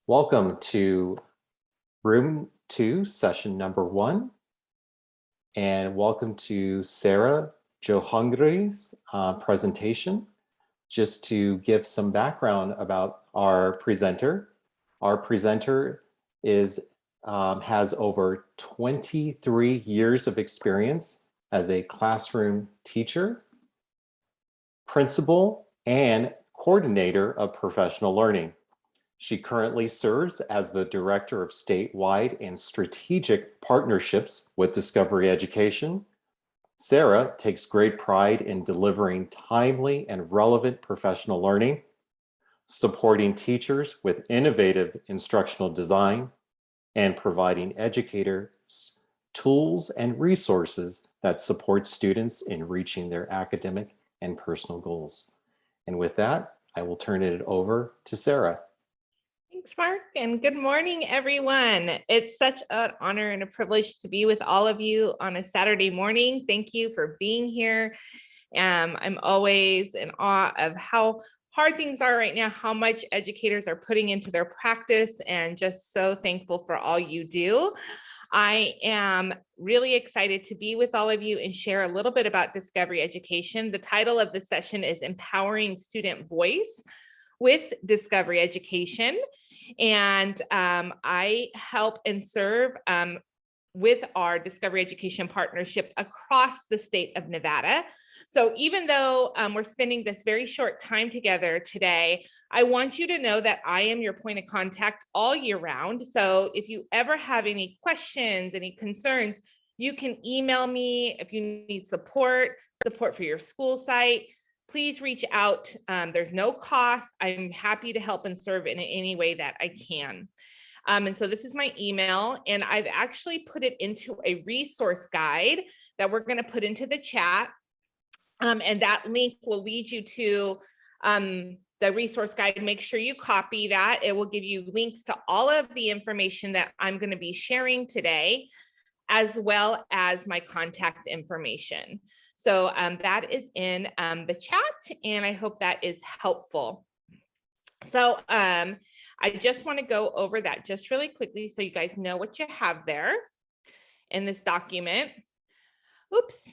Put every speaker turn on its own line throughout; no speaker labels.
Welcome to Room 2, Session number 1, and welcome to Sarah Johungri's presentation. Just to give some background about our presenter has over 23 years of experience as a classroom teacher, principal, and coordinator of professional learning. She currently serves as the Director of Statewide and Strategic Partnerships with Discovery Education. Sarah takes great pride in delivering timely and relevant professional learning, supporting teachers with innovative instructional design, and providing educators tools and resources that support students in reaching their academic and personal goals. And with that, I will turn it over to Sarah.
Thanks, Mark, and good morning, everyone. It's such an honor and a privilege to be with all of you on a Saturday morning. Thank you for being here. I'm always in awe of how hard things are right now, how much educators are putting into their practice, and just so thankful for all you do. I am really excited to be with all of you and share a little bit about Discovery Education. The title of the session is Empowering Student Voice with Discovery Education. And I help and serve with our Discovery Education partnership across the state of Nevada. So even though we're spending this very short time together today, I want you to know that I am your point of contact all year round. So if you ever have any questions, any concerns, you can email me. If you need support for your school site, please reach out. There's no cost. I'm happy to help and serve in any way that I can. And so this is my email, and I've actually put it into a resource guide that we're going to put into the chat. And that link will lead you to the resource guide. Make sure you copy that. It will give you links to all of the information that I'm going to be sharing today, as well as my contact information. So that is in the chat, and I hope that is helpful. So I just want to go over that just really quickly so you guys know what you have there in this document. Oops.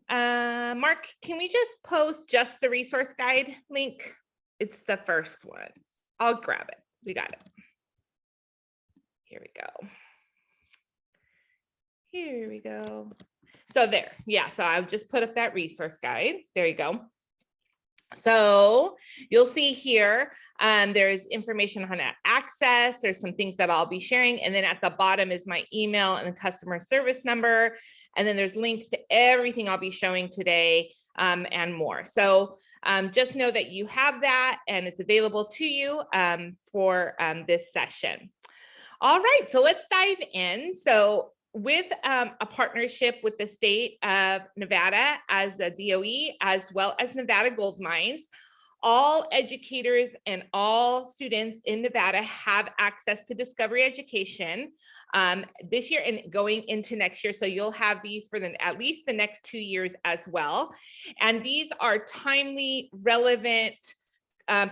Mark, can we just post just the resource guide link? It's the first one. I'll grab it. We got it. Here we go. Here we go. So there, yeah, so I've just put up that resource guide. There you go. So you'll see here, there's information on how to access. There's some things that I'll be sharing. And then at the bottom is my email and customer service number. And then there's links to everything I'll be showing today and more. So just know that you have that and it's available to you for this session. All right, so let's dive in. So with a partnership with the state of Nevada as a DOE, as well as Nevada Gold Mines, all educators and all students in Nevada have access to Discovery Education this year and going into next year. So you'll have these for at least the next 2 years as well. And these are timely, relevant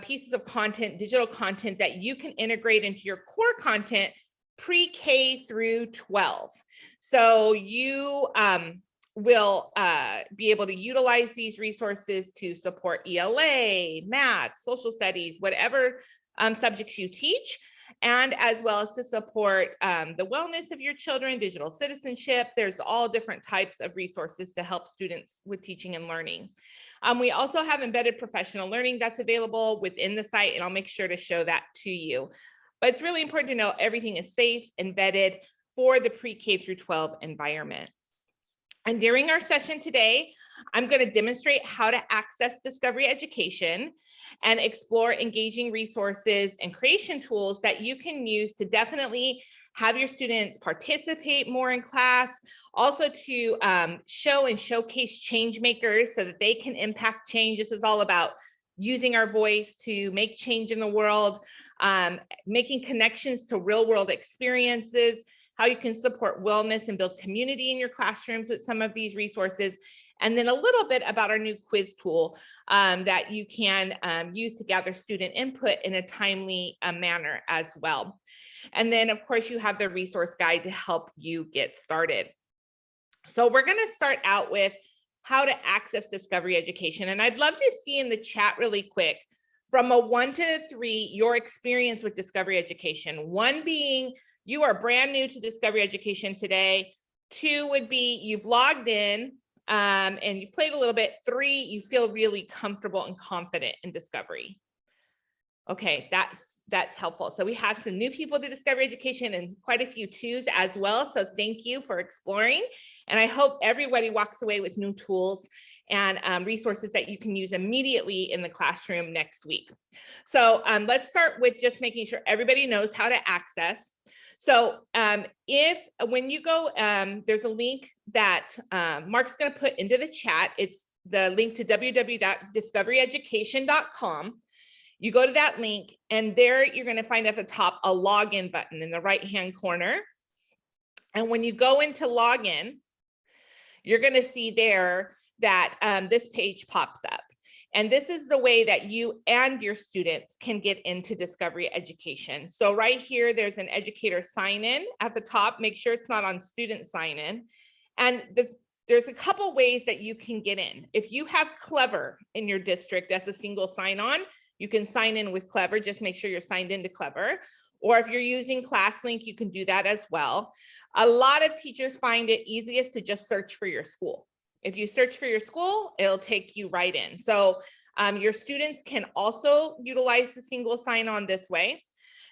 pieces of content, digital content that you can integrate into your core content pre-K through 12. So you will be able to utilize these resources to support ELA, math, social studies, whatever subjects you teach, and as well as to support the wellness of your children, digital citizenship. There's all different types of resources to help students with teaching and learning. We also have embedded professional learning that's available within the site, and I'll make sure to show that to you. But it's really important to know everything is safe, embedded for the pre-K through 12 environment. And during our session today, I'm going to demonstrate how to access Discovery Education and explore engaging resources and creation tools that you can use to definitely have your students participate more in class, also to show and showcase change makers so that they can impact change. This is all about using our voice to make change in the world, making connections to real world experiences, how you can support wellness and build community in your classrooms with some of these resources, and then a little bit about our new quiz tool that you can use to gather student input in a timely manner as well. And then of course you have the resource guide to help you get started. So we're going to start out with how to access Discovery Education. And I'd love to see in the chat really quick, from a 1 to 3, your experience with Discovery Education. 1 being you are brand new to Discovery Education today. 2 would be you've logged in and you've played a little bit. 3, you feel really comfortable and confident in Discovery. Okay, that's helpful. So we have some new people to Discovery Education and quite a few 2s as well. So thank you for exploring. And I hope everybody walks away with new tools and resources that you can use immediately in the classroom next week. So let's start with just making sure everybody knows how to access. So when you go, there's a link that Mark's going to put into the chat. It's the link to www.discoveryeducation.com. You go to that link and there you're going to find at the top a login button in the right-hand corner. And when you go into login, you're going to see there that this page pops up. And this is the way that you and your students can get into Discovery Education. So right here, there's an educator sign-in at the top. Make sure it's not on student sign-in. And there's a couple ways that you can get in. If you have Clever in your district as a single sign-on, you can sign in with Clever. Just make sure you're signed into Clever. Or if you're using ClassLink, you can do that as well. A lot of teachers find it easiest to just search for your school. If you search for your school, it'll take you right in. So your students can also utilize the single sign-on this way.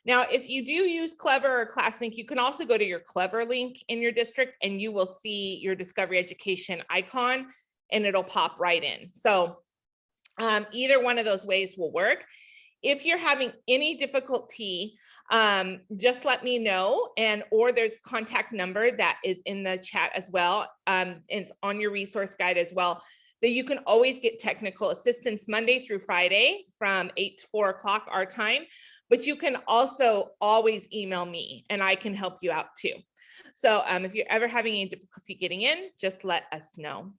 Now, if you do use Clever or ClassLink, you can also go to your Clever link in your district and you will see your Discovery Education icon and it'll pop right in. So either one of those ways will work. If you're having any difficulty, just let me know, or there's a contact number that is in the chat as well. It's on your resource guide as well, that you can always get technical assistance Monday through Friday from 8 to 4 o'clock our time, but you can also always email me and I can help you out too. So if you're ever having any difficulty getting in, just let us know.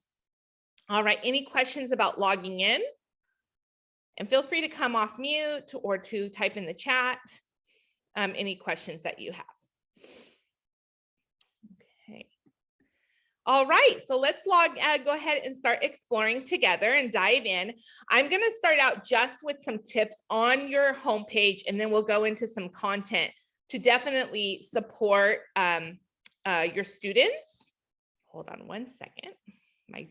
All right, any questions about logging in? And feel free to come off mute or to type in the chat any questions that you have. Okay. All right, so let's go ahead and start exploring together and dive in. I'm going to start out just with some tips on your homepage, and then we'll go into some content to definitely support your students. Hold on 1 second. My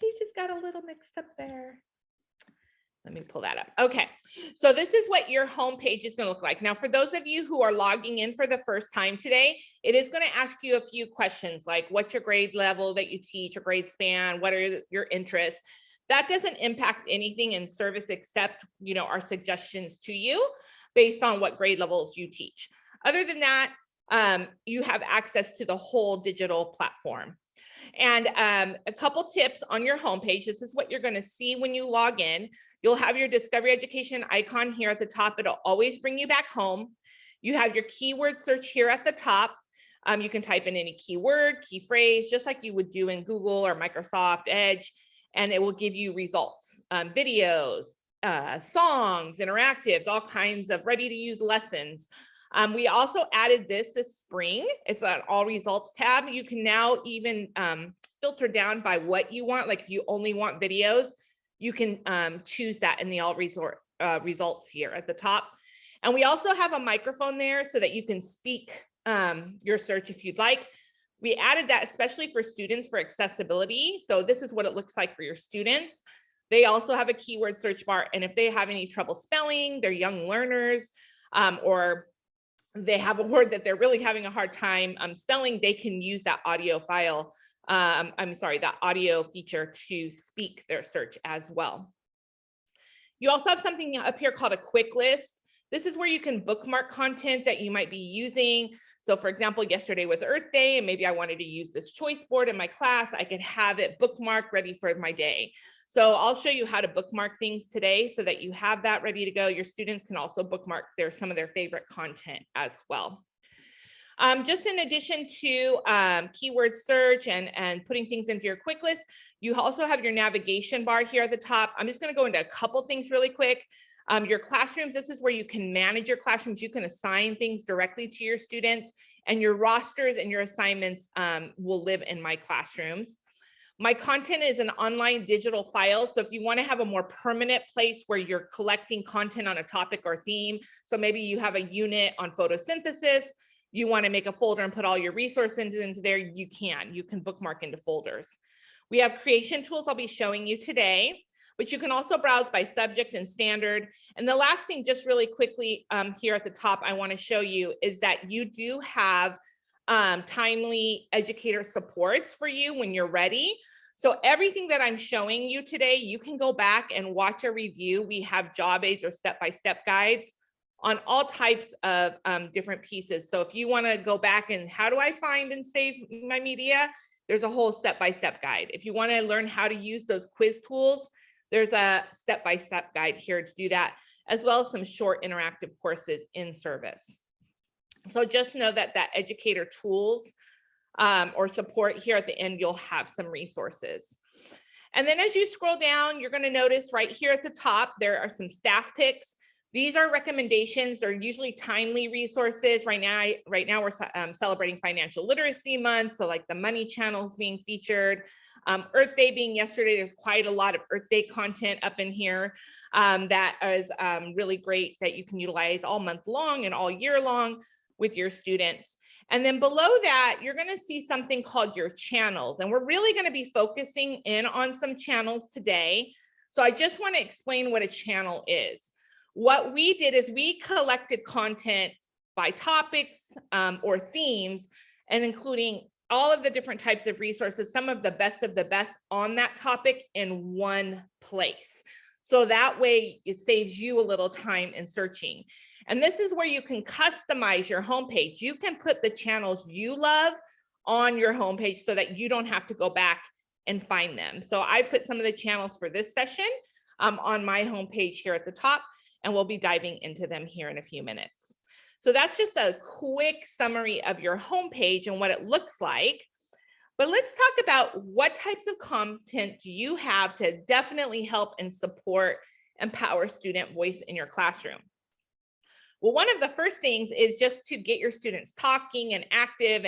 page has got a little mixed up there. Let me pull that up. Okay, so this is what your homepage is going to look like. Now, for those of you who are logging in for the first time today, it is going to ask you a few questions like what's your grade level that you teach, or grade span, what are your interests. That doesn't impact anything in service except, our suggestions to you based on what grade levels you teach. Other than that, you have access to the whole digital platform. And a couple tips on your homepage. This is what you're going to see when you log in. You'll have your Discovery Education icon here at the top. It'll always bring you back home. You have your keyword search here at the top. You can type in any keyword, key phrase, just like you would do in Google or Microsoft Edge, and it will give you results, videos, songs, interactives, all kinds of ready-to-use lessons. We also added this spring. It's an all results tab. You can now even filter down by what you want. Like if you only want videos, you can choose that in the all results here at the top. And we also have a microphone there so that you can speak your search if you'd like. We added that especially for students for accessibility. So this is what it looks like for your students. They also have a keyword search bar. And if they have any trouble spelling, they're young learners, or they have a word that they're really having a hard time spelling, they can use that audio file. That audio feature to speak their search as well. You also have something up here called a quick list. This is where you can bookmark content that you might be using. So for example, yesterday was Earth Day, and maybe I wanted to use this choice board in my class. I could have it bookmarked ready for my day. So I'll show you how to bookmark things today so that you have that ready to go. Your students can also bookmark some of their favorite content as well. Just in addition to keyword search and putting things into your quick list, you also have your navigation bar here at the top. I'm just going to go into a couple things really quick. Your classrooms, this is where you can manage your classrooms. You can assign things directly to your students, and your rosters and your assignments will live in my classrooms. My content is an online digital file. So if you want to have a more permanent place where you're collecting content on a topic or theme, so maybe you have a unit on photosynthesis, you want to make a folder and put all your resources into there, you can bookmark into folders. We have creation tools I'll be showing you today, but you can also browse by subject and standard. And the last thing, just really quickly here at the top, I want to show you is that you do have timely educator supports for you when you're ready. So everything that I'm showing you today, you can go back and watch a review. We have job aids or step-by-step guides on all types of different pieces. So if you want to go back and how do I find and save my media, there's a whole step-by-step guide. If you want to learn how to use those quiz tools, there's a step-by-step guide here to do that, as well as some short interactive courses in service. So just know that educator tools or support here at the end, you'll have some resources. And then as you scroll down, you're going to notice right here at the top, there are some staff picks. These are recommendations. They're usually timely resources. Right now we're celebrating Financial Literacy Month. So like the money channels being featured, Earth Day being yesterday, there's quite a lot of Earth Day content up in here that is really great that you can utilize all month long and all year long with your students. And then below that, you're going to see something called your channels. And we're really going to be focusing in on some channels today. So I just want to explain what a channel is. What we did is we collected content by topics or themes, and including all of the different types of resources, some of the best on that topic in one place. So that way it saves you a little time in searching. And this is where you can customize your homepage. You can put the channels you love on your homepage so that you don't have to go back and find them. So I put some of the channels for this session on my homepage here at the top, and we'll be diving into them here in a few minutes. So that's just a quick summary of your homepage and what it looks like. But let's talk about what types of content do you have to definitely help and support empower student voice in your classroom. Well, one of the first things is just to get your students talking and active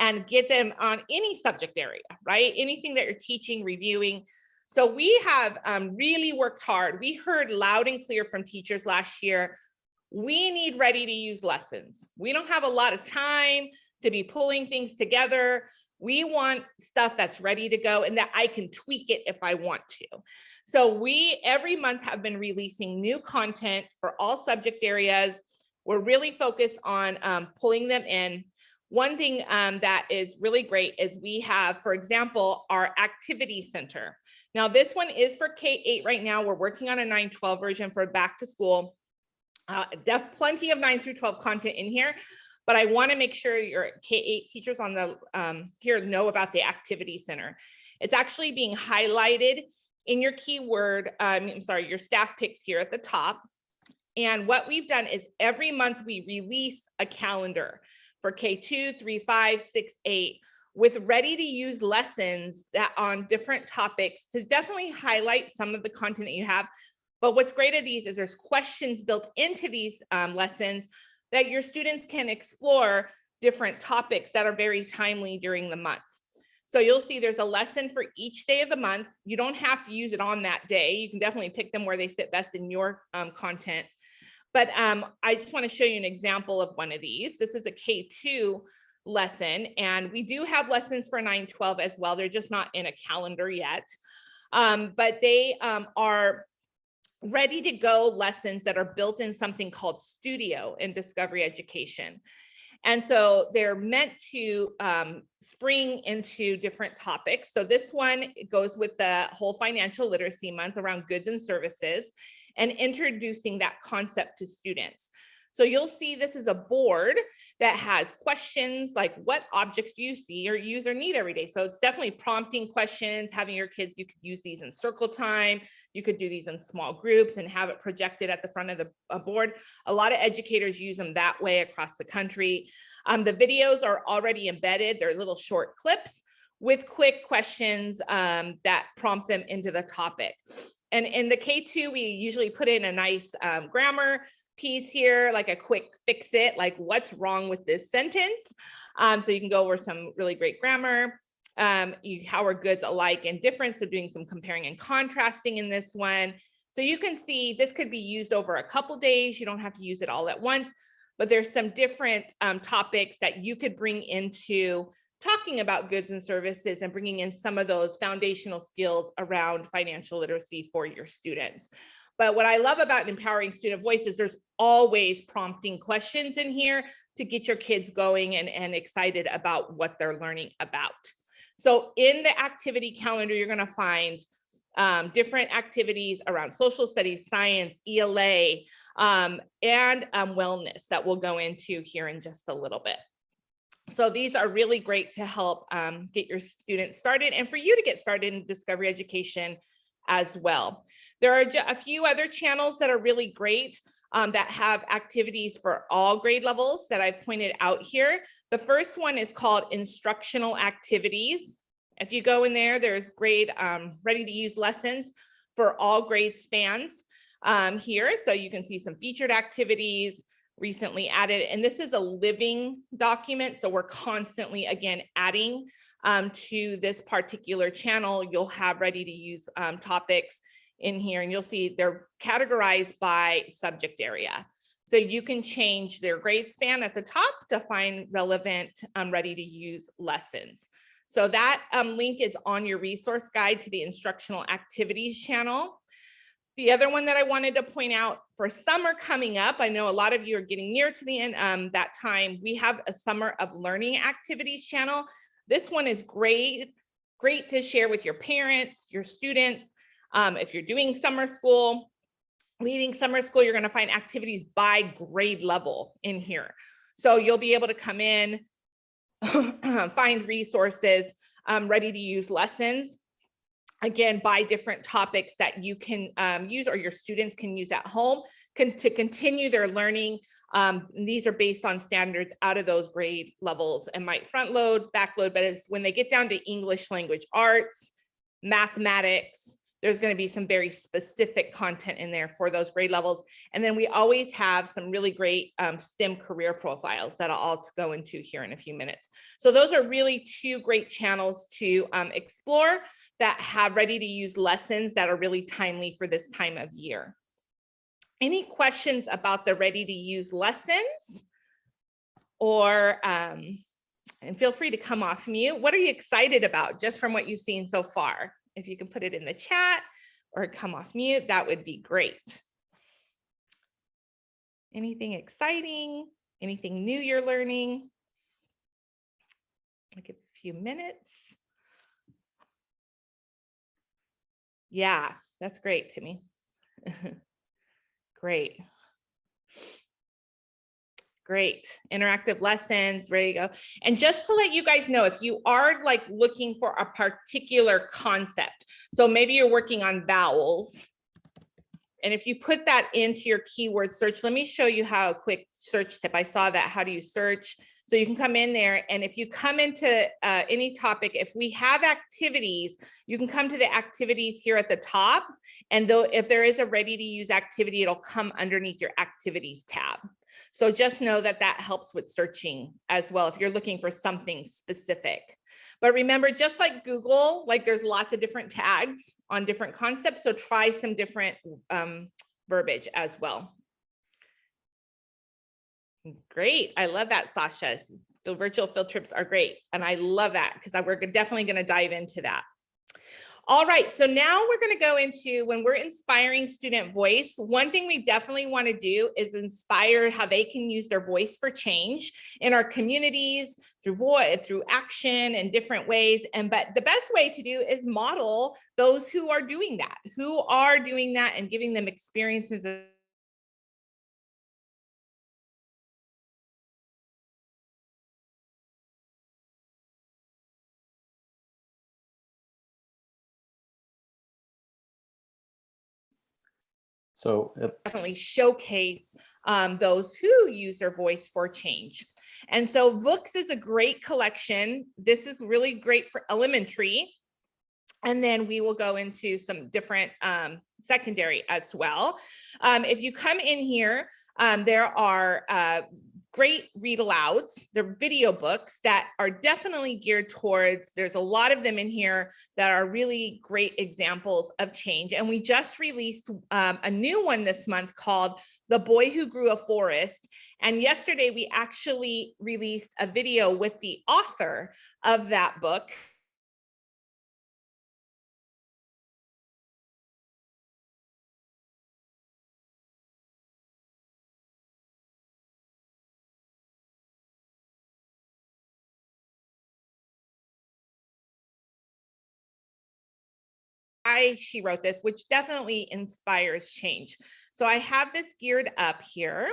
and get them on any subject area, right? Anything that you're teaching, reviewing. So we have really worked hard. We heard loud and clear from teachers last year, we need ready to use lessons. We don't have a lot of time to be pulling things together. We want stuff that's ready to go and that I can tweak it if I want to. So we every month have been releasing new content for all subject areas. We're really focused on pulling them in. One thing that is really great is we have, for example, our activity center. Now this one is for K-8 right now. We're working on a 9-12 version for back to school. Plenty of 9 through 12 content in here, but I want to make sure your K-8 teachers on the here know about the activity center. It's actually being highlighted in your keyword, your staff picks here at the top. And what we've done is every month we release a calendar for K2, 3, 5, 6, 8 with ready to use lessons that on different topics to definitely highlight some of the content that you have. But what's great of these is there's questions built into these lessons that your students can explore different topics that are very timely during the month. So you'll see there's a lesson for each day of the month. You don't have to use it on that day. You can definitely pick them where they sit best in your content. But I just want to show you an example of one of these. This is a K2 lesson, and we do have lessons for 9-12 as well. They're just not in a calendar yet, but they are ready to go lessons that are built in something called Studio in Discovery Education. And so they're meant to spring into different topics. So this one goes with the whole Financial Literacy Month around goods and services and introducing that concept to students. So you'll see this is a board that has questions like, what objects do you see or use or need every day? So it's definitely prompting questions, having your kids, you could use these in circle time. You could do these in small groups and have it projected at the front of the board. A lot of educators use them that way across the country. The videos are already embedded. They're little short clips with quick questions that prompt them into the topic. And in the K2, we usually put in a nice grammar piece here, like a quick fix it, like what's wrong with this sentence. So you can go over some really great grammar. How are goods alike and different? So doing some comparing and contrasting in this one. So you can see this could be used over a couple days. You don't have to use it all at once, but there's some different topics that you could bring into talking about goods and services and bringing in some of those foundational skills around financial literacy for your students. But what I love about empowering student voice is there's always prompting questions in here to get your kids going and excited about what they're learning about. So in the activity calendar, you're going to find different activities around social studies, science, ELA, and wellness that we'll go into here in just a little bit. So these are really great to help get your students started and for you to get started in discovery education as well. There are a few other channels that are really great that have activities for all grade levels that I've pointed out here. The first one is called instructional activities. If you go in there, there's great ready to use lessons for all grade spans here. So you can see some featured activities recently added, and this is a living document. So we're constantly, again, adding to this particular channel. You'll have ready to use topics in here, and you'll see they're categorized by subject area. So you can change their grade span at the top to find relevant ready to use lessons. So that link is on your resource guide to the instructional activities channel. The other one that I wanted to point out for summer coming up, I know a lot of you are getting near to the end that time, we have a summer of learning activities channel. This one is great to share with your parents, your students. If you're doing summer school, leading summer school, you're going to find activities by grade level in here. So you'll be able to come in, find resources, ready to use lessons, again, by different topics that you can use or your students can use at home to continue their learning. These are based on standards out of those grade levels and might front load, back load, but it's when they get down to English language arts, mathematics, there's going to be some very specific content in there for those grade levels. And then we always have some really great STEM career profiles that I'll go into here in a few minutes. So those are really two great channels to explore that have ready to use lessons that are really timely for this time of year. Any questions about the ready to use lessons? Or, and feel free to come off mute. What are you excited about just from what you've seen so far? If you can put it in the chat or come off mute, that would be great. Anything exciting? Anything new you're learning? I'll give a few minutes. Yeah, that's great, Timmy. Great. Great. Interactive lessons, ready to go. And just to let you guys know, if you are like looking for a particular concept, so maybe you're working on vowels, and if you put that into your keyword search, let me show you how a quick search tip. I saw that. How do you search? So you can come in there, and if you come into any topic, if we have activities, you can come to the activities here at the top. And though if there is a ready to use activity, it'll come underneath your activities tab. So just know that that helps with searching as well if you're looking for something specific. But remember, just like Google, like there's lots of different tags on different concepts. So try some different verbiage as well. Great. I love that, Sasha. The virtual field trips are great. And I love that because we're definitely going to dive into that. All right, so now we're going to go into when we're inspiring student voice. One thing we definitely want to do is inspire how they can use their voice for change in our communities through action and different ways. But the best way to do is model those who are doing that and giving them experiences
So
definitely showcase those who use their voice for change. And so Books is a great collection. This is really great for elementary. And then we will go into some different secondary as well. If you come in here, there are great read alouds. They're video books that are definitely geared towards, there's a lot of them in here that are really great examples of change. And we just released a new one this month called The Boy Who Grew a Forest. And yesterday we actually released a video with the author of that book. She wrote this, which definitely inspires change. So I have this geared up here.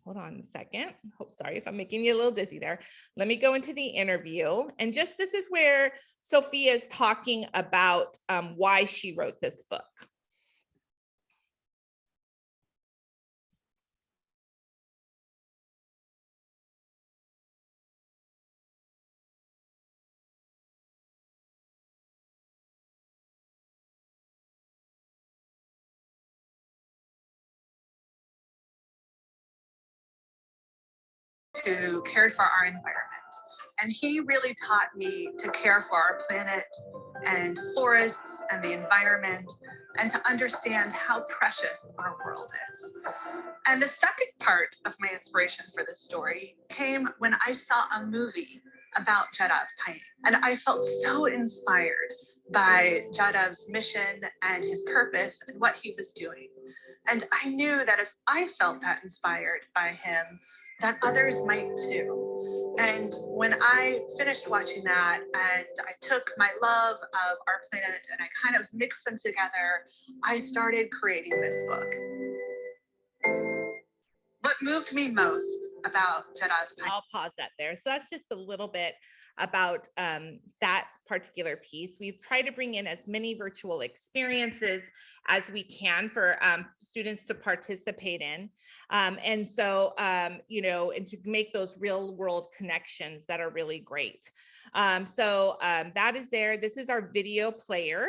Hold on a second. Oh, sorry if I'm making you a little dizzy there. Let me go into the interview. And just this is where Sophia is talking about why she wrote this book.
Who cared for our environment. And he really taught me to care for our planet and forests and the environment, and to understand how precious our world is. And the second part of my inspiration for this story came when I saw a movie about Jadav's painting. And I felt so inspired by Jadav's mission and his purpose and what he was doing. And I knew that if I felt that inspired by him, that others might too. And when I finished watching that and I took my love of our planet and I kind of mixed them together, I started creating this book. What moved me most about Jadav's painting?
I'll pause that there. So that's just a little bit about that particular piece. We've tried to bring in as many virtual experiences as we can for students to participate in. And so, you know, and to make those real world connections that are really great. That is there. This is our video player.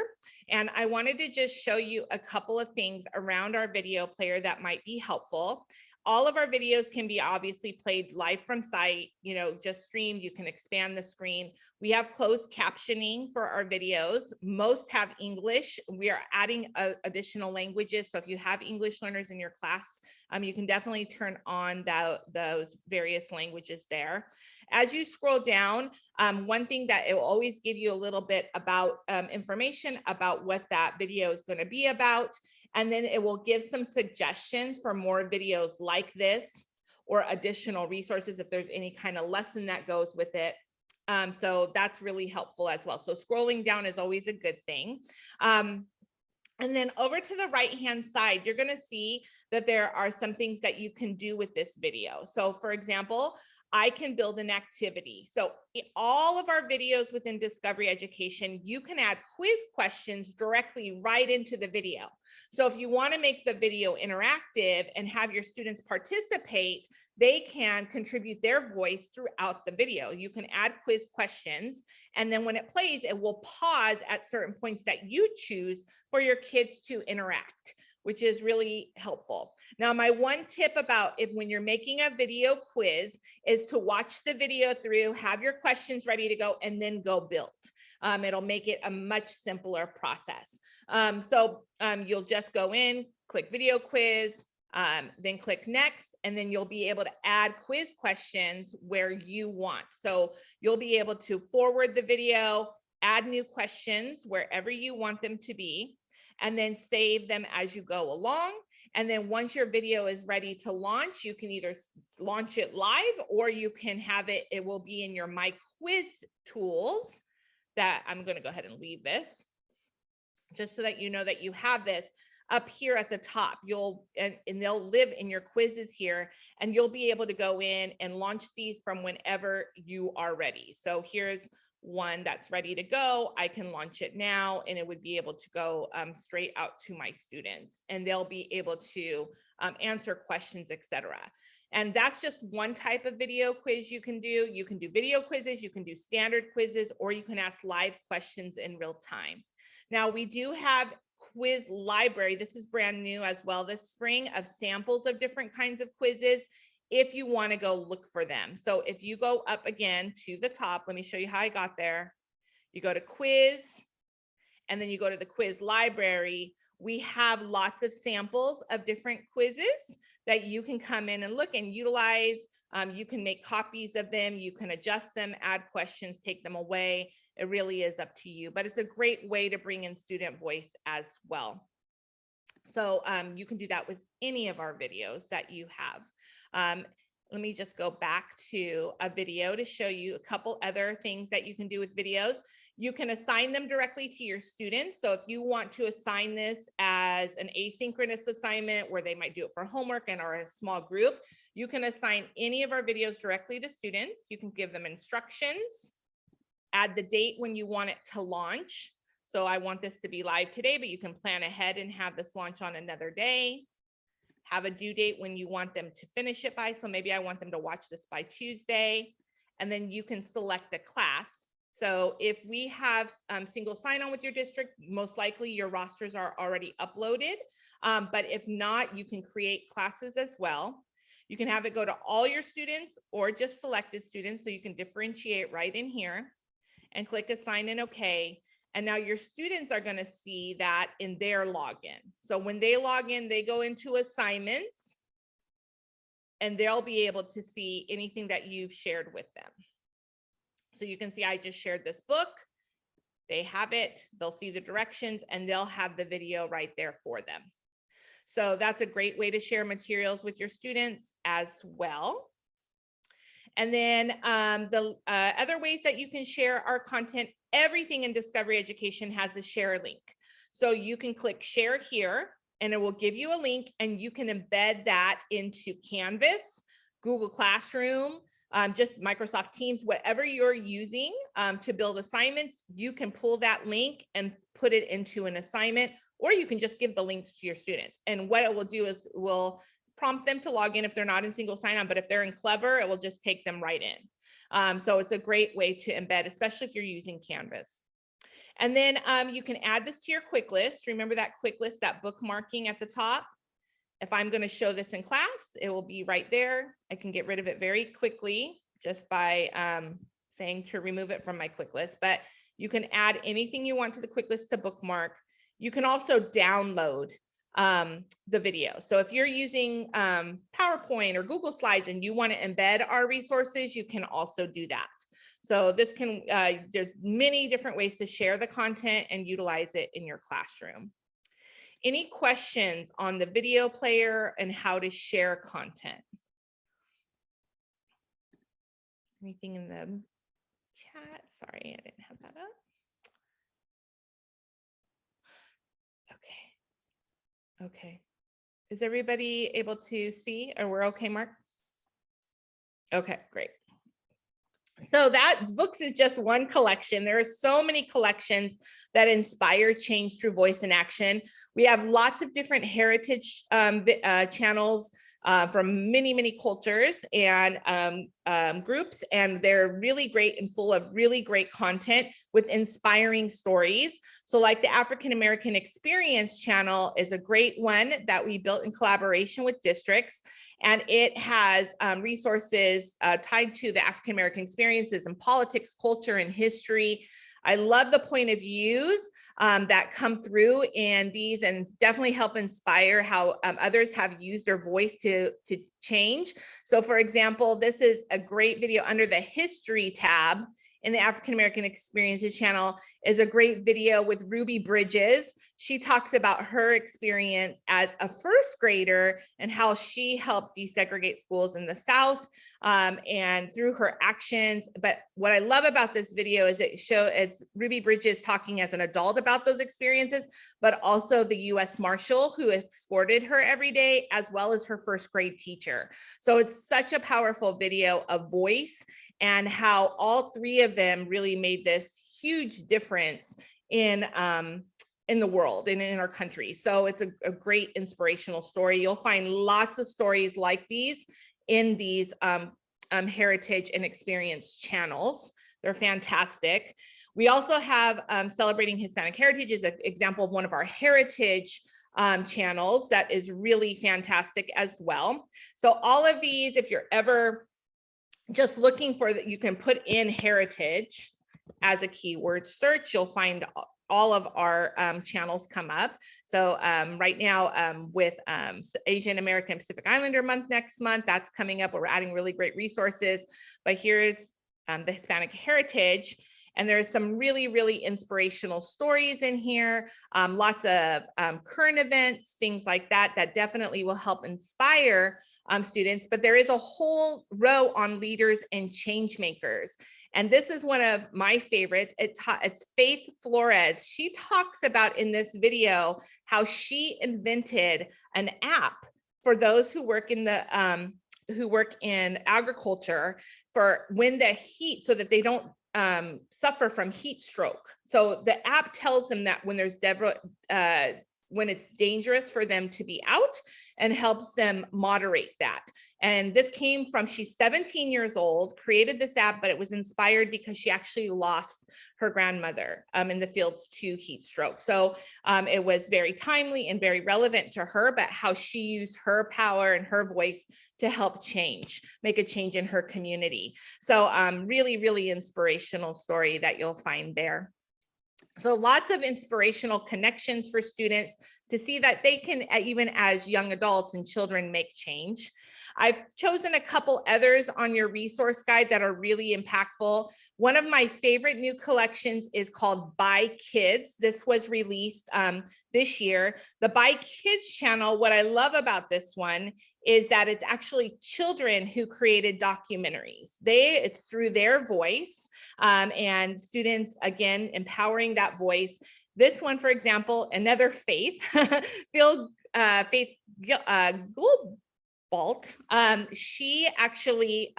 And I wanted to just show you a couple of things around our video player that might be helpful. All of our videos can be obviously played live from site, you know, just streamed. You can expand the screen. We have closed captioning for our videos. Most have English. We are adding additional languages. So if you have English learners in your class, you can definitely turn on those various languages there. As you scroll down, one thing that it will always give you a little bit about information about what that video is going to be about. And then it will give some suggestions for more videos like this or additional resources if there's any kind of lesson that goes with it. So that's really helpful as well. So scrolling down is always a good thing. And then over to the right-hand side, you're going to see that there are some things that you can do with this video. So for example, I can build an activity. So all of our videos within Discovery Education, you can add quiz questions directly right into the video. So if you want to make the video interactive and have your students participate, they can contribute their voice throughout the video. You can add quiz questions, and then when it plays, it will pause at certain points that you choose for your kids to interact, which is really helpful. Now, my one tip about when you're making a video quiz is to watch the video through, have your questions ready to go, and then go build. It'll make it a much simpler process. You'll just go in, click video quiz, then click next, and then you'll be able to add quiz questions where you want. So you'll be able to forward the video, add new questions wherever you want them to be, and then save them as you go along. And then once your video is ready to launch, you can either launch it live or you can have it will be in your My Quiz tools that I'm going to go ahead and leave this just so that you know that you have this up here at the top. And they'll live in your quizzes here, and you'll be able to go in and launch these from whenever you are ready. So here's one that's ready to go, I can launch it now and it would be able to go straight out to my students and they'll be able to answer questions, etc. And that's just one type of video quiz you can do. You can do video quizzes, you can do standard quizzes, or you can ask live questions in real time. Now we do have quiz library. This is brand new as well this spring of samples of different kinds of quizzes if you want to go look for them. So if you go up again to the top, let me show you how I got there. You go to quiz and then you go to the quiz library. We have lots of samples of different quizzes that you can come in and look and utilize. You can make copies of them. You can adjust them, add questions, take them away. It really is up to you, but it's a great way to bring in student voice as well. So you can do that with any of our videos that you have. Let me just go back to a video to show you a couple other things that you can do with videos. You can assign them directly to your students. So if you want to assign this as an asynchronous assignment where they might do it for homework and are a small group, you can assign any of our videos directly to students. You can give them instructions, add the date when you want it to launch. So I want this to be live today, but you can plan ahead and have this launch on another day. Have a due date when you want them to finish it by. So maybe I want them to watch this by Tuesday, and then you can select a class. So if we have single sign-on with your district, most likely your rosters are already uploaded. But if not, you can create classes as well. You can have it go to all your students or just selected students. So you can differentiate right in here and click assign and okay. And now your students are going to see that in their login. So when they log in, they go into assignments and they'll be able to see anything that you've shared with them. So you can see I just shared this book. They have it, they'll see the directions, and they'll have the video right there for them. So that's a great way to share materials with your students as well. And then the other ways that you can share our content, everything in Discovery Education has a share link. So you can click share here and it will give you a link and you can embed that into Canvas, Google Classroom, just Microsoft Teams, whatever you're using to build assignments, you can pull that link and put it into an assignment, or you can just give the links to your students. And what it will do is will prompt them to log in if they're not in single sign-on, but if they're in Clever, it will just take them right in. So it's a great way to embed, especially if you're using Canvas. And then you can add this to your quick list. Remember that quick list, that bookmarking at the top? If I'm going to show this in class, it will be right there. I can get rid of it very quickly just by saying to remove it from my quick list, but you can add anything you want to the quick list to bookmark. You can also download the video. So if you're using PowerPoint or Google Slides and you want to embed our resources, you can also do that. So this can, there's many different ways to share the content and utilize it in your classroom. Any questions on the video player and how to share content? Anything in the chat? Sorry, I didn't have that up. Okay. Is everybody able to see, or we're okay, Mark? Okay, great. So that books is just one collection. There are so many collections that inspire change through voice and action. We have lots of different heritage channels from many cultures and groups, and they're really great and full of really great content with inspiring stories. So like the African American Experience channel is a great one that we built in collaboration with districts, and it has resources tied to the African American experiences in politics, culture, and history. I love the point of views that come through in these and definitely help inspire how others have used their voice to change. So for example, this is a great video under the history tab in the African American Experiences channel is a great video with Ruby Bridges. She talks about her experience as a first grader and how she helped desegregate schools in the South and through her actions. But what I love about this video is it's Ruby Bridges talking as an adult about those experiences, but also the US Marshal who escorted her every day, as well as her first grade teacher. So it's such a powerful video of voice and how all three of them really made this huge difference in the world and in our country. So it's a great inspirational story. You'll find lots of stories like these in these heritage and experience channels. They're fantastic. We also have Celebrating Hispanic Heritage is an example of one of our heritage channels that is really fantastic as well. So all of these, if you're ever just looking for that, you can put in heritage as a keyword search. You'll find all of our channels come up. So right now with Asian American Pacific Islander Month next month, that's coming up. We're adding really great resources. But here's the Hispanic Heritage. And there's some really, really inspirational stories in here, lots of current events, things like that, that definitely will help inspire students. But there is a whole row on leaders and change makers. And this is one of my favorites. It's Faith Flores. She talks about in this video how she invented an app for those who work in the agriculture for when the heat, so that they don't suffer from heat stroke. So the app tells them that when there's when it's dangerous for them to be out, and helps them moderate that. And this came from, she's 17 years old, created this app, but it was inspired because she actually lost her grandmother in the fields to heat stroke. So it was very timely and very relevant to her, but how she used her power and her voice to help make a change in her community. So really, really inspirational story that you'll find there. So lots of inspirational connections for students to see that they can, even as young adults and children, make change. I've chosen a couple others on your resource guide that are really impactful. One of my favorite new collections is called By Kids. This was released this year. The By Kids channel, what I love about this one is that it's actually children who created documentaries. It's through their voice, and students, again, empowering that voice. This one, for example, another Faith, Faith Goldbolt, she actually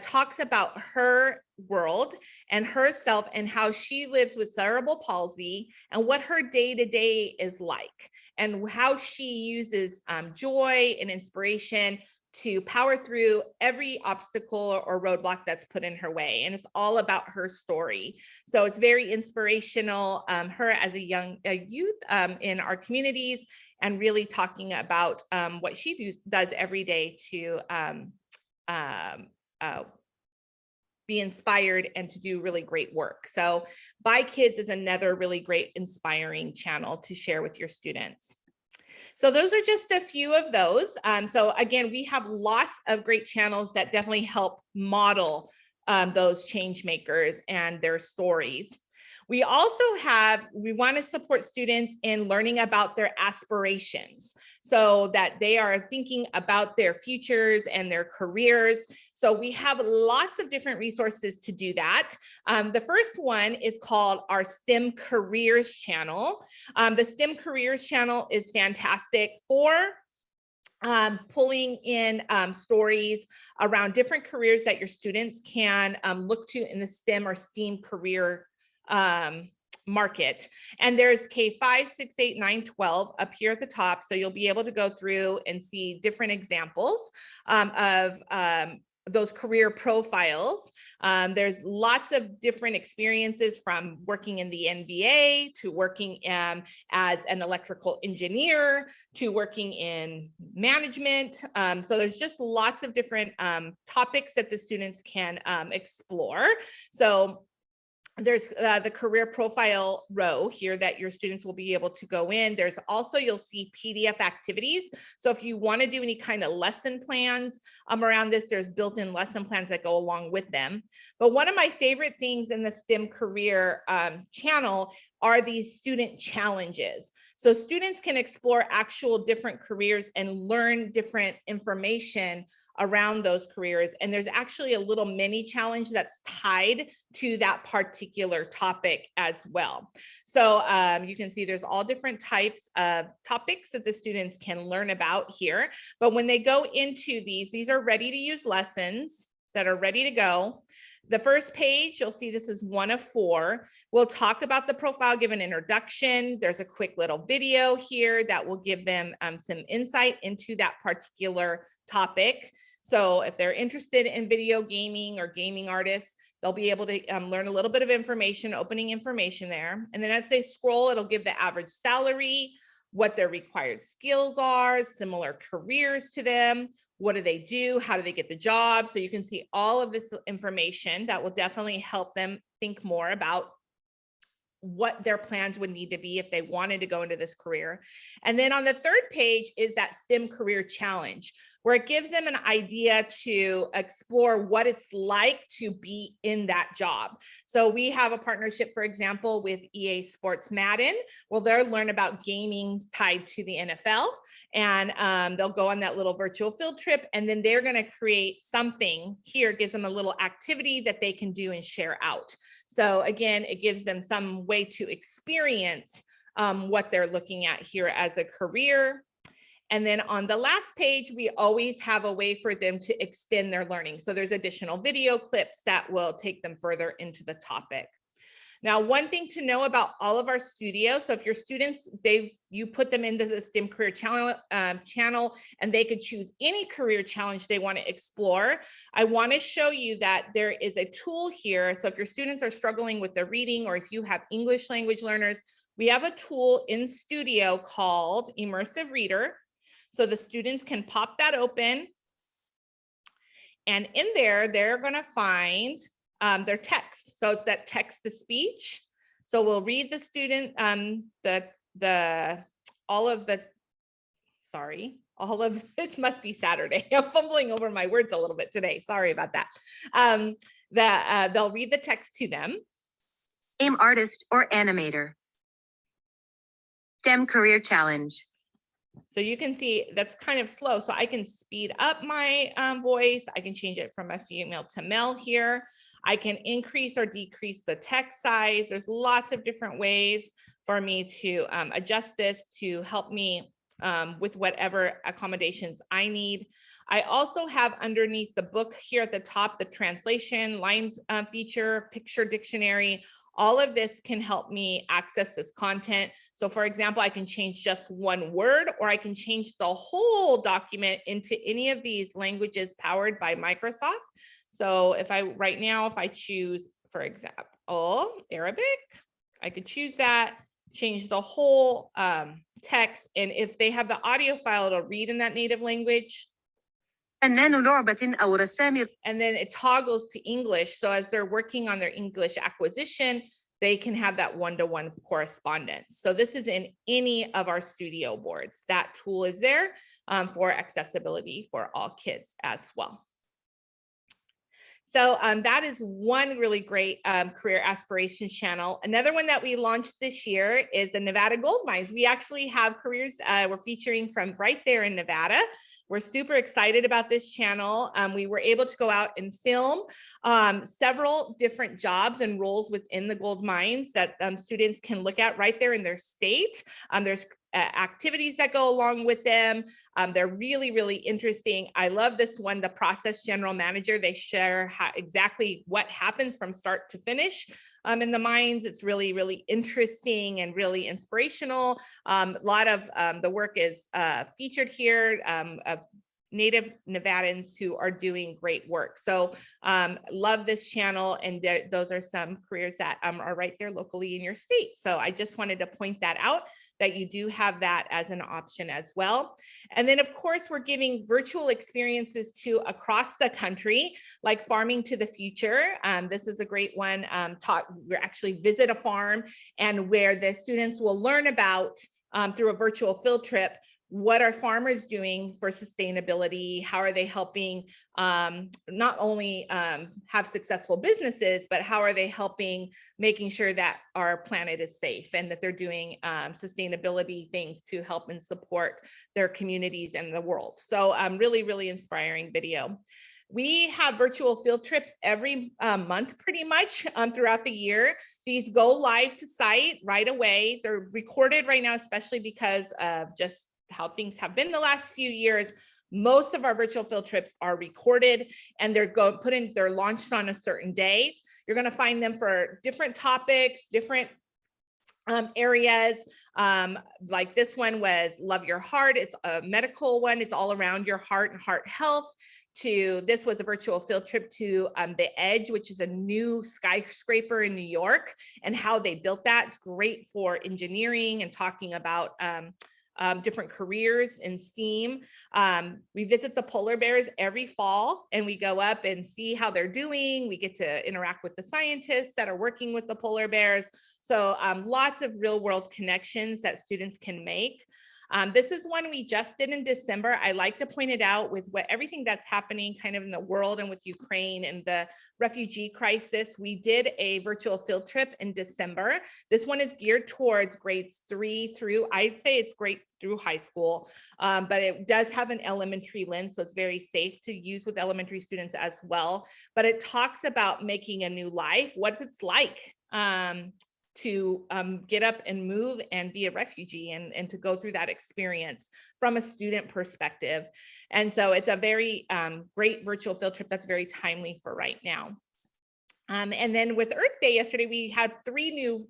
talks about her world and herself and how she lives with cerebral palsy and what her day-to-day is like, and how she uses joy and inspiration to power through every obstacle or roadblock that's put in her way. And it's all about her story. So it's very inspirational, her as a youth in our communities, and really talking about what she does every day to be inspired and to do really great work. So By Kids is another really great inspiring channel to share with your students. So those are just a few of those. So again, we have lots of great channels that definitely help model those change makers and their stories. We also we want to support students in learning about their aspirations so that they are thinking about their futures and their careers. So we have lots of different resources to do that. The first one is called our STEM Careers channel. The STEM Careers channel is fantastic for pulling in stories around different careers that your students can look to in the STEM or STEAM career market. And there's K5, 6, 8, 9, 12 up here at the top. So you'll be able to go through and see different examples of those career profiles. There's lots of different experiences, from working in the NBA to working as an electrical engineer to working in management. So there's just lots of different topics that the students can explore. So there's the career profile row here that your students will be able to go in. There's also, you'll see PDF activities. So if you want to do any kind of lesson plans around this, there's built-in lesson plans that go along with them. But one of my favorite things in the STEM career channel are these student challenges. So students can explore actual different careers and learn different information around those careers. And there's actually a little mini challenge that's tied to that particular topic as well. So you can see there's all different types of topics that the students can learn about here. But when they go into these are ready to use lessons. that are ready to go. The first page, you'll see this is one of 4. We'll talk about the profile, give an introduction. There's a quick little video here that will give them some insight into that particular topic. So if they're interested in video gaming or gaming artists, they'll be able to learn a little bit of information, opening information there. And then as they scroll, it'll give the average salary, what their required skills are, similar careers to them, what do they do, how do they get the job. So you can see all of this information that will definitely help them think more about what their plans would need to be if they wanted to go into this career. And then on the third page is that STEM career challenge, where it gives them an idea to explore what it's like to be in that job. So we have a partnership, for example, with EA Sports Madden. Well, they'll learn about gaming tied to the NFL, and they'll go on that little virtual field trip, and then they're going to create something here, gives them a little activity that they can do and share out. So again, it gives them some way to experience what they're looking at here as a career. And then on the last page, we always have a way for them to extend their learning. So there's additional video clips that will take them further into the topic. Now, one thing to know about all of our studios, so if your students, you put them into the STEM career channel, and they could choose any career challenge they want to explore. I want to show you that there is a tool here. So if your students are struggling with their reading, or if you have English language learners, we have a tool in Studio called Immersive Reader. So the students can pop that open, and in there, they're going to find their text. So it's that text to speech. So we'll read the student, all of it must be Saturday. I'm fumbling over my words a little bit today. Sorry about that. They'll read the text to them.
Game artist or animator. STEM career challenge.
So you can see that's kind of slow. So I can speed up my voice. I can change it from a female to male here. I can increase or decrease the text size. There's lots of different ways for me to adjust this to help me with whatever accommodations I need. I also have underneath the book here at the top, the translation, line feature, picture dictionary. All of this can help me access this content. So for example, I can change just one word, or I can change the whole document into any of these languages powered by Microsoft. So right now, if I choose, for example, Arabic, I could choose that, change the whole text. And if they have the audio file, it'll read in that native language. And then it toggles to English. So as they're working on their English acquisition, they can have that one-to-one correspondence. So this is in any of our studio boards. That tool is there for accessibility for all kids as well. So that is one really great career aspiration channel. Another one that we launched this year is the Nevada Gold Mines. We actually have careers we're featuring from right there in Nevada. We're super excited about this channel. We were able to go out and film several different jobs and roles within the gold mines that students can look at right there in their state. There's activities that go along with them. They're really, really interesting. I love this one, the process general manager. They share exactly what happens from start to finish in the mines. It's really, really interesting and really inspirational. A lot of the work is featured here of Native Nevadans who are doing great work. So love this channel, and those are some careers that are right there locally in your state. So I just wanted to point that out, that you do have that as an option as well. And then of course, we're giving virtual experiences to across the country, like Farming to the Future. This is a great one. We actually visit a farm, and where the students will learn about through a virtual field trip, what are farmers doing for sustainability? How are they helping not only have successful businesses, but how are they helping making sure that our planet is safe and that they're doing sustainability things to help and support their communities and the world. So really, really inspiring video. We have virtual field trips every month pretty much throughout the year. These go live to site right away. They're recorded right now, especially because of just how things have been the last few years, Most of our virtual field trips are recorded and they're launched on a certain day. You're going to find them for different topics, different areas. Like this one was Love Your Heart. It's a medical one. It's all around your heart and heart health. This was a virtual field trip to the Edge, which is a new skyscraper in New York, and how they built that. It's great for engineering and talking about different careers in STEAM. We visit the polar bears every fall and we go up and see how they're doing. We get to interact with the scientists that are working with the polar bears. So lots of real world connections that students can make. This is one we just did in December. I like to point it out with everything that's happening kind of in the world and with Ukraine and the refugee crisis. We did a virtual field trip in December. This one is geared towards grades 3 through, I'd say it's grade through high school, but it does have an elementary lens, so it's very safe to use with elementary students as well. But it talks about making a new life, what it's like to get up and move and be a refugee and to go through that experience from a student perspective. And so it's a very great virtual field trip that's very timely for right now. And then with Earth Day yesterday, we had 3 new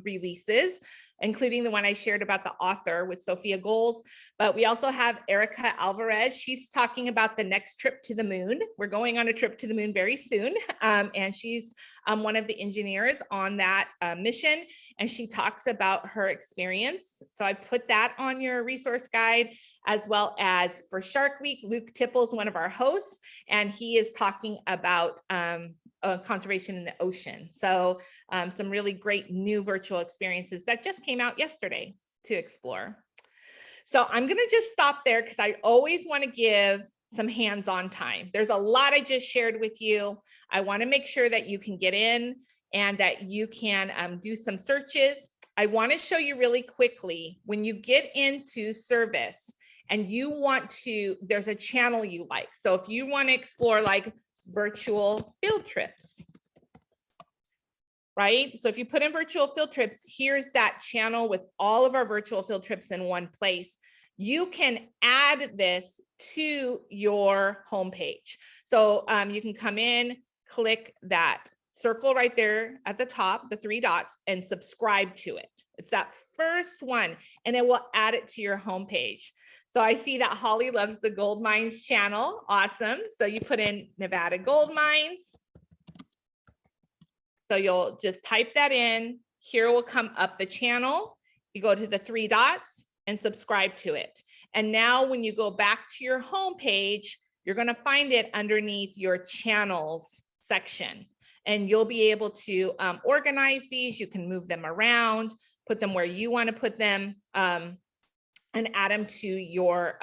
releases, including the one I shared about the author with Sophia Goals. But we also have Erica Alvarez. She's talking about the next trip to the moon. We're going on a trip to the moon very soon. And she's one of the engineers on that mission. And she talks about her experience. So I put that on your resource guide, as well as for Shark Week, Luke Tipple's one of our hosts, and he is talking about conservation in the ocean. So some really great new virtual experiences that just came out yesterday to explore. So I'm going to just stop there because I always want to give some hands-on time. There's a lot I just shared with you. I want to make sure that you can get in and that you can do some searches. I want to show you really quickly, when you get into service and you want to, there's a channel you like. So if you want to explore like virtual field trips, right? So if you put in virtual field trips, here's that channel with all of our virtual field trips in one place. You can add this to your homepage. So you can come in, click that circle right there at the top, the 3 dots, and subscribe to it. It's that first one, and it will add it to your homepage. So I see that Holly loves the Gold Mines channel. Awesome. So you put in Nevada Gold Mines. So you'll just type that in. Here will come up the channel. You go to the 3 dots and subscribe to it. And now when you go back to your homepage, you're going to find it underneath your channels section. And you'll be able to organize these. You can move them around, put them where you want to put them, and add them to your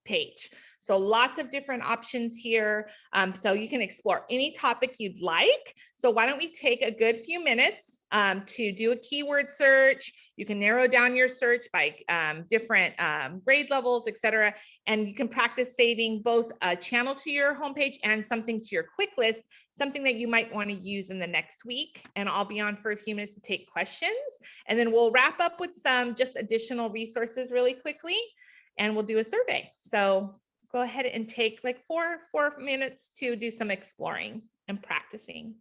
page. So lots of different options here. So you can explore any topic you'd like. So why don't we take a good few minutes to do a keyword search. You can narrow down your search by different grade levels, etc. And you can practice saving both a channel to your homepage and something to your quick list, something that you might want to use in the next week. And I'll be on for a few minutes to take questions. And then we'll wrap up with some just additional resources really quickly. And we'll do a survey. So go ahead and take like four minutes to do some exploring and practicing.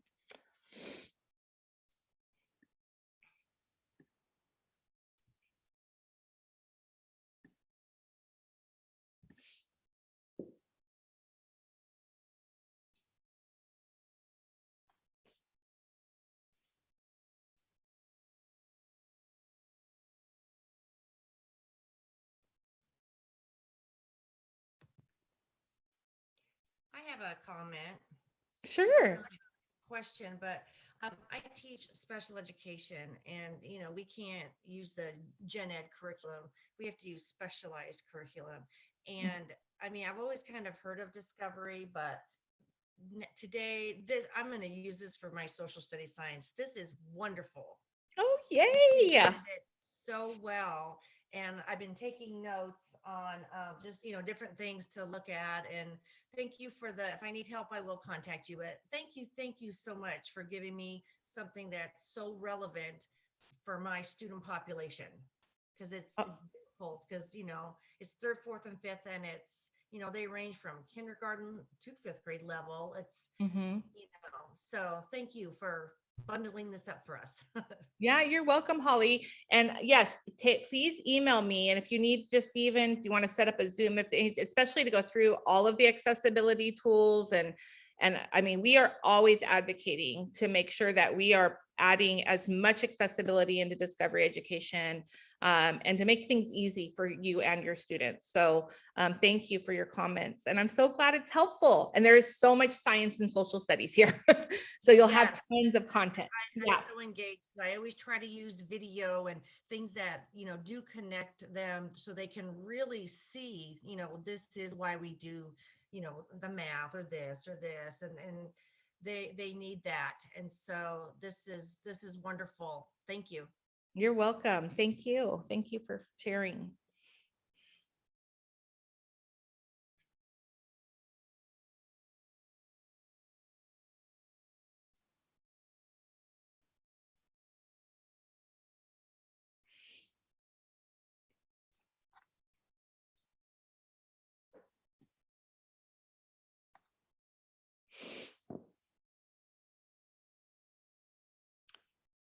I have a comment.
Sure.
Question, but I teach special education, and we can't use the gen ed curriculum. We have to use specialized curriculum. And I mean, I've always kind of heard of Discovery, but today I'm going to use this for my social studies science. This is wonderful.
Oh, yay.
You did it so well. And I've been taking notes on just, different things to look at. And thank you for if I need help, I will contact you. But thank you so much for giving me something that's so relevant for my student population. Because it's difficult because, it's 3rd, 4th, and 5th, and it's you know, they range from kindergarten to 5th grade level. It's,
Mhm.
you know, so thank you for bundling this up for us.
Yeah, you're welcome, Holly. And yes, please email me. And if you need, just even if you want to set up a Zoom, especially to go through all of the accessibility tools, and I mean, we are always advocating to make sure that we are adding as much accessibility into Discovery Education, and to make things easy for you and your students. So thank you for your comments. And I'm so glad it's helpful. And there is so much science and social studies here. So you'll have tons of content.
I'm so engaged. I always try to use video and things that, you know, do connect them so they can really see, you know, this is why we do, you know, the math or this, and they need that. And so this is wonderful. Thank you.
You're welcome. Thank you. Thank you for sharing.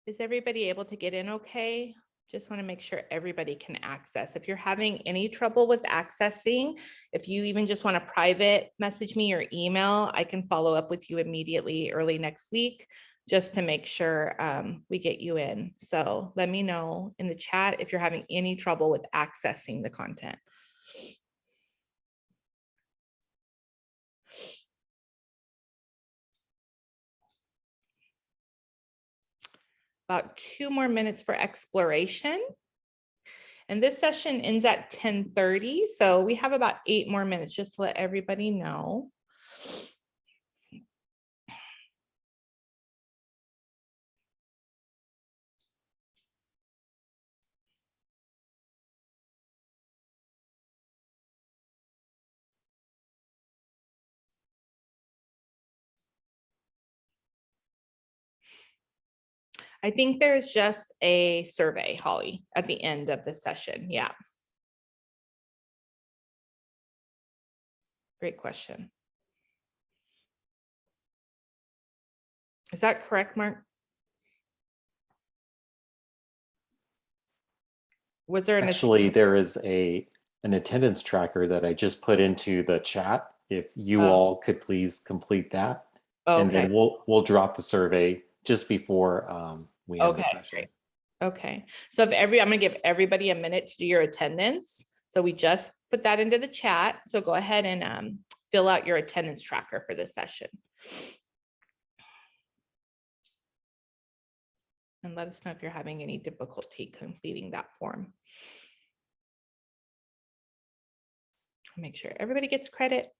Is everybody able to get in okay? Just want to make sure everybody can access. If you're having any trouble with accessing, if you even just want to private message me or email, I can follow up with you immediately early next week just to make sure we get you in. So let me know in the chat if you're having any trouble with accessing the content. About 2 more minutes for exploration. And this session ends at 10:30. So we have about 8 more minutes just to let everybody know. I think there's just a survey, Holly, at the end of the session. Yeah. Great question. Is that correct, Mark? Was there
Actually, there is an attendance tracker that I just put into the chat. If you all could please complete that. And then we'll drop the survey just before we end the session.
Great. Okay. So I'm gonna give everybody a minute to do your attendance. So we just put that into the chat. So go ahead and fill out your attendance tracker for this session. And let us know if you're having any difficulty completing that form. Make sure everybody gets credit.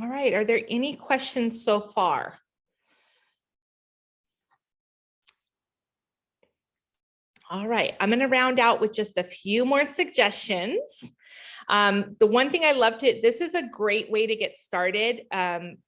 All right, are there any questions so far? All right, I'm going to round out with just a few more suggestions. The one thing I love this is a great way to get started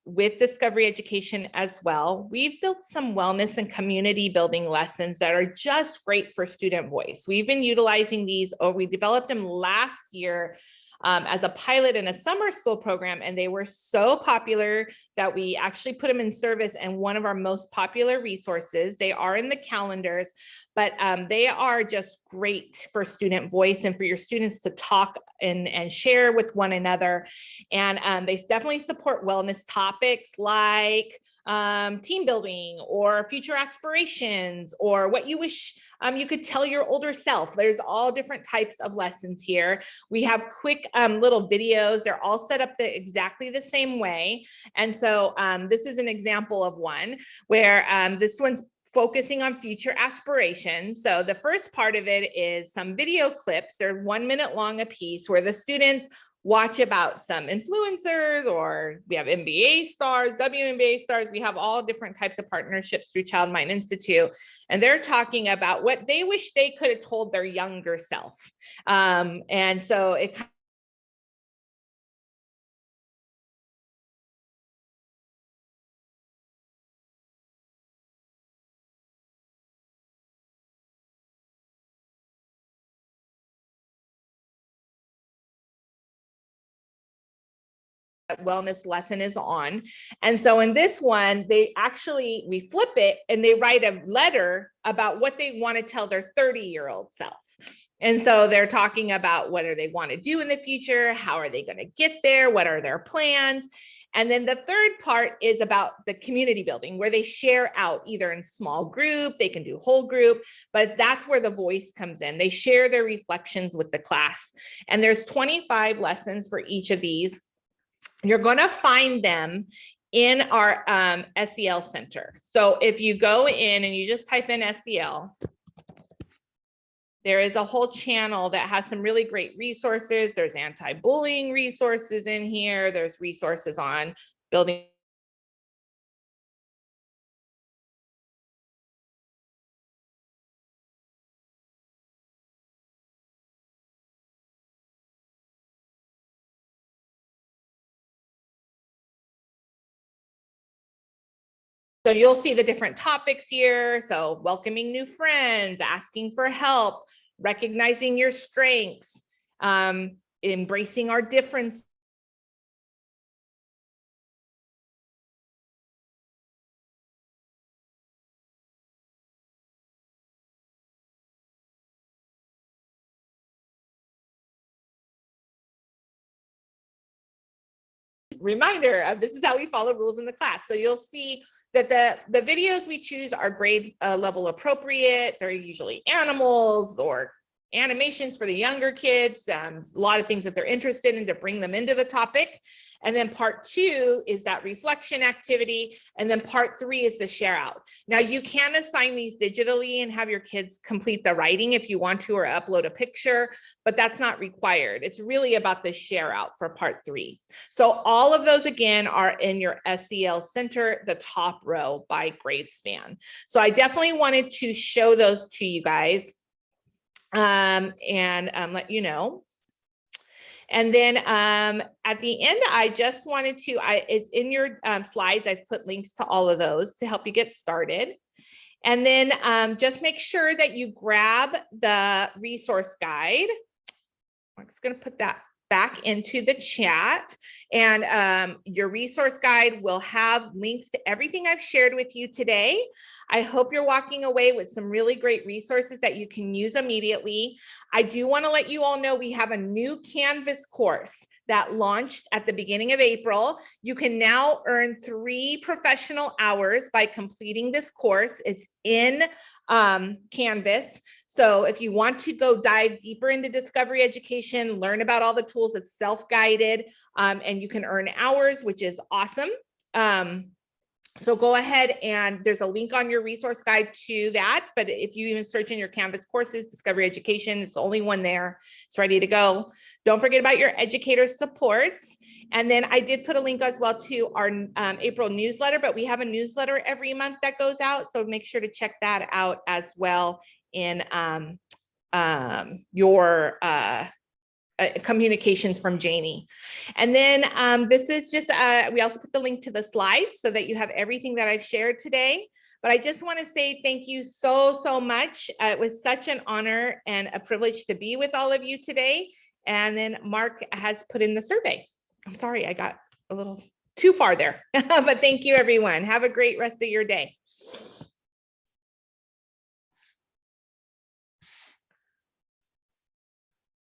with Discovery Education as well. We've built some wellness and community building lessons that are just great for student voice. We've been utilizing these, we developed them last year as a pilot in a summer school program, and they were so popular that we actually put them in service and one of our most popular resources. They are in the calendars, but they are just great for student voice and for your students to talk and share with one another. And they definitely support wellness topics like team building or future aspirations or what you wish you could tell your older self. There's all different types of lessons here. We have quick little videos. They're all set up exactly the same way. And so this is an example of one where this one's focusing on future aspirations. So the first part of it is some video clips. They're 1 minute long a piece where the students watch about some influencers, or we have MBA stars, WNBA stars. We have all different types of partnerships through Child Mind Institute. And they're talking about what they wish they could have told their younger self. And so it wellness lesson is on. And so in this one, we flip it and they write a letter about what they want to tell their 30-year-old self. And so they're talking about what do they want to do in the future? How are they going to get there? What are their plans? And then the third part is about the community building, where they share out either in small group, they can do whole group, but that's where the voice comes in. They share their reflections with the class. And there's 25 lessons for each of these. You're going to find them in our SEL center. So if you go in and you just type in SEL, there is a whole channel that has some really great resources. There's anti-bullying resources in here. There's resources on building So you'll see the different topics here. So welcoming new friends, asking for help, recognizing your strengths, embracing our differences. Reminder, this is how we follow rules in the class. So you'll see that the videos we choose are grade level appropriate. They're usually animals or animations for the younger kids, a lot of things that they're interested in to bring them into the topic. And then part 2 is that reflection activity. And then part 3 is the share out. Now you can assign these digitally and have your kids complete the writing if you want to, or upload a picture, but that's not required. It's really about the share out for part 3. So all of those again are in your SEL center, the top row by grade span. So I definitely wanted to show those to you guys. And let you know. And then at the end, I just wanted to, it's in your slides, I've put links to all of those to help you get started. And then just make sure that you grab the resource guide. I'm just going to put that back into the chat, and your resource guide will have links to everything I've shared with you today. I hope you're walking away with some really great resources that you can use immediately. I do want to let you all know we have a new Canvas course that launched at the beginning of April. You can now earn 3 professional hours by completing this course. It's in Canvas. So if you want to go dive deeper into discovery education, learn about all the tools, it's self-guided, and you can earn hours, which is awesome. So go ahead, and there's a link on your resource guide to that. But if you even search in your Canvas courses, discovery education, it's the only one there. It's ready to go. Don't forget about your Educator Supports. And then I did put a link as well to our April newsletter, but we have a newsletter every month that goes out. So make sure to check that out as well in your communications from Janie. And then this is just, we also put the link to the slides so that you have everything that I've shared today. But I just want to say thank you so, so much. It was such an honor and a privilege to be with all of you today. And then Mark has put in the survey. I'm sorry, I got a little too far there, but thank you everyone. Have a great rest of your day.